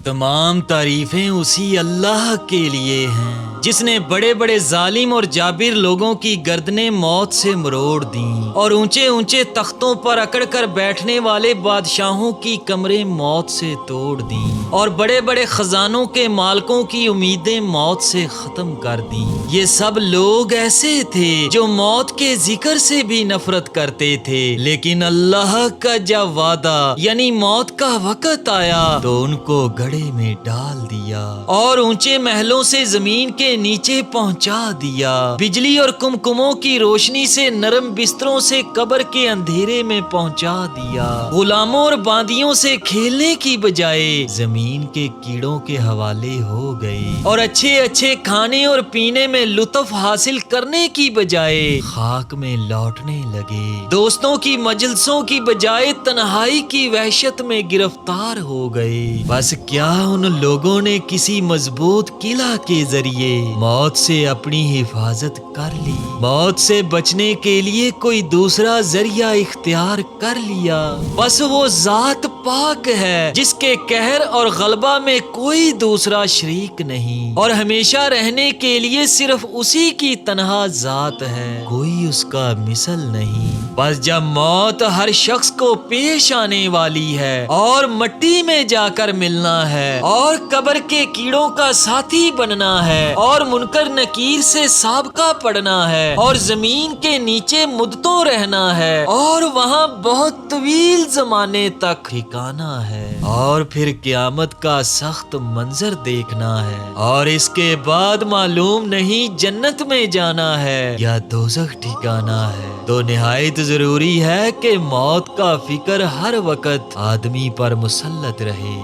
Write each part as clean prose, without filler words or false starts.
تمام تعریفیں اسی اللہ کے لیے ہیں جس نے بڑے بڑے ظالم اور جابر لوگوں کی گردنیں موت سے مروڑ دیں اور اونچے اونچے تختوں پر اکڑ کر بیٹھنے والے بادشاہوں کی کمریں موت سے توڑ دیں اور بڑے بڑے خزانوں کے مالکوں کی امیدیں موت سے ختم کر دیں۔ یہ سب لوگ ایسے تھے جو موت کے ذکر سے بھی نفرت کرتے تھے، لیکن اللہ کا جب وعدہ یعنی موت کا وقت آیا تو ان کو گڑھے میں ڈال دیا اور اونچے محلوں سے زمین کے نیچے پہنچا دیا، بجلی اور کمکموں کی روشنی سے نرم بستروں سے قبر کے اندھیرے میں پہنچا دیا، غلاموں اور باندیوں سے کھیلنے کی بجائے زمین کے کیڑوں کے حوالے ہو گئے اور اچھے اچھے کھانے اور پینے میں لطف حاصل کرنے کی بجائے خاک میں لوٹنے لگے، دوستوں کی مجلسوں کی بجائے تنہائی کی وحشت میں گرفتار ہو گئے۔ بس کیا ان لوگوں نے کسی مضبوط قلعہ کے ذریعے موت سے اپنی حفاظت کر لی، موت سے بچنے کے لیے کوئی دوسرا ذریعہ اختیار کر لیا؟ بس وہ ذات پاک ہے جس کے قہر اور غلبہ میں کوئی دوسرا شریک نہیں اور ہمیشہ رہنے کے لیے صرف اسی کی تنہا ذات ہے، کوئی اس کا مثل نہیں۔ بس جب موت ہر شخص کو پیش آنے والی ہے اور مٹی میں جا کر ملنا ہے اور قبر کے کیڑوں کا ساتھی بننا ہے اور منکر نکیر سے سابقہ پڑنا ہے اور زمین کے نیچے مدتوں رہنا ہے اور وہاں بہت طویل زمانے تک ٹھکانا ہے اور پھر قیامت کا سخت منظر دیکھنا ہے اور اس کے بعد معلوم نہیں جنت میں جانا ہے یا دوزخ ٹھکانا ہے، تو نہایت ضروری ہے کہ موت کا فکر ہر وقت آدمی پر مسلط رہے۔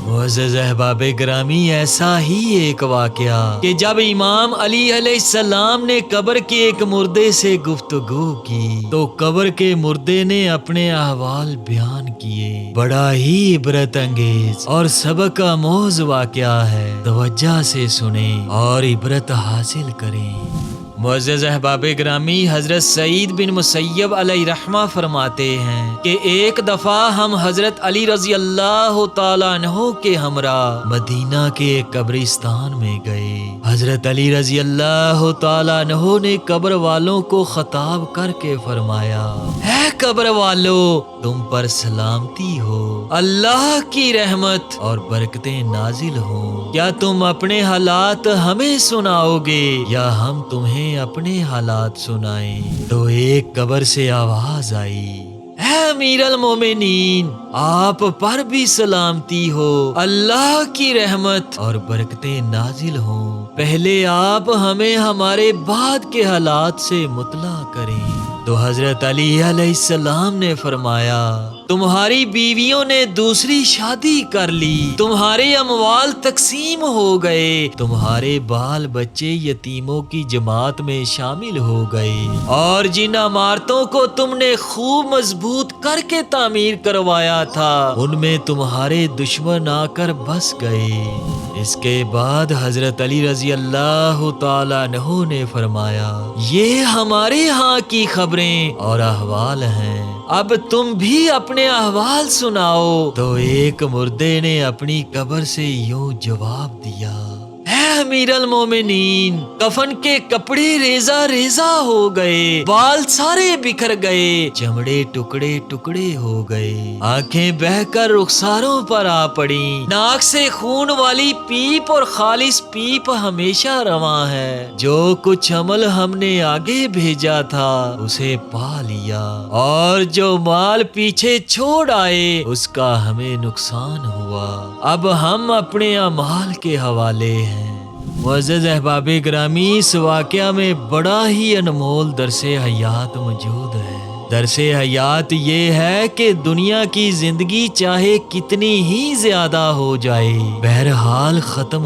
معزز احباب گرامی، ایسا ہی ایک واقعہ کہ جب امام علی علیہ السلام نے قبر کے ایک مردے سے گفتگو کی تو قبر کے مردے نے اپنے احوال بیان کیے، بڑا ہی عبرت انگیز اور سبق آموز واقعہ ہے، توجہ سے سنیں اور عبرت حاصل کریں۔ معزز احباب گرامی، حضرت سعید بن مسیب علیہ رحمہ فرماتے ہیں کہ ایک دفعہ ہم حضرت علی رضی اللہ تعالیٰ عنہ کے ہمراہ مدینہ کے قبرستان میں گئے۔ حضرت علی رضی اللہ تعالیٰ عنہ نے قبر والوں کو خطاب کر کے فرمایا، اے قبر والو، تم پر سلامتی ہو، اللہ کی رحمت اور برکتیں نازل ہوں، کیا تم اپنے حالات ہمیں سناؤ گے یا ہم تمہیں اپنے حالات سنائیں؟ تو ایک قبر سے آواز آئی، اے امیر المومنین، آپ پر بھی سلامتی ہو، اللہ کی رحمت اور برکتیں نازل ہوں، پہلے آپ ہمیں ہمارے بعد کے حالات سے مطلع کریں۔ تو حضرت علی علیہ السلام نے فرمایا، تمہاری بیویوں نے دوسری شادی کر لی، تمہارے اموال تقسیم ہو گئے، تمہارے بال بچے یتیموں کی جماعت میں شامل ہو گئے، اور جن عمارتوں کو تم نے خوب مضبوط کر کے تعمیر کروایا تھا ان میں تمہارے دشمن آ کر بس گئے۔ اس کے بعد حضرت علی رضی اللہ تعالیٰ عنہ نے فرمایا، یہ ہمارے ہاں کی خبریں اور احوال ہیں، اب تم بھی اپنے احوال سناؤ۔ تو ایک مردے نے اپنی قبر سے یوں جواب دیا، اے امیر المومنین، کفن کے کپڑے ریزہ ریزہ ہو گئے، بال سارے بکھر گئے، چمڑے ٹکڑے ٹکڑے ہو گئے، آنکھیں بہہ کر رخساروں پر آ پڑیں، ناک سے خون والی پیپ اور خالص پیپ ہمیشہ رواں ہے، جو کچھ عمل ہم نے آگے بھیجا تھا اسے پا لیا، اور جو مال پیچھے چھوڑ آئے اس کا ہمیں نقصان ہوا، اب ہم اپنے اعمال کے حوالے ہیں۔ معزز احباب گرامی، اس واقعہ میں بڑا ہی انمول درس حیات موجود ہے۔ درس حیات یہ ہے کہ دنیا کی زندگی چاہے کتنی ہی زیادہ ہو جائے، بہرحال ختم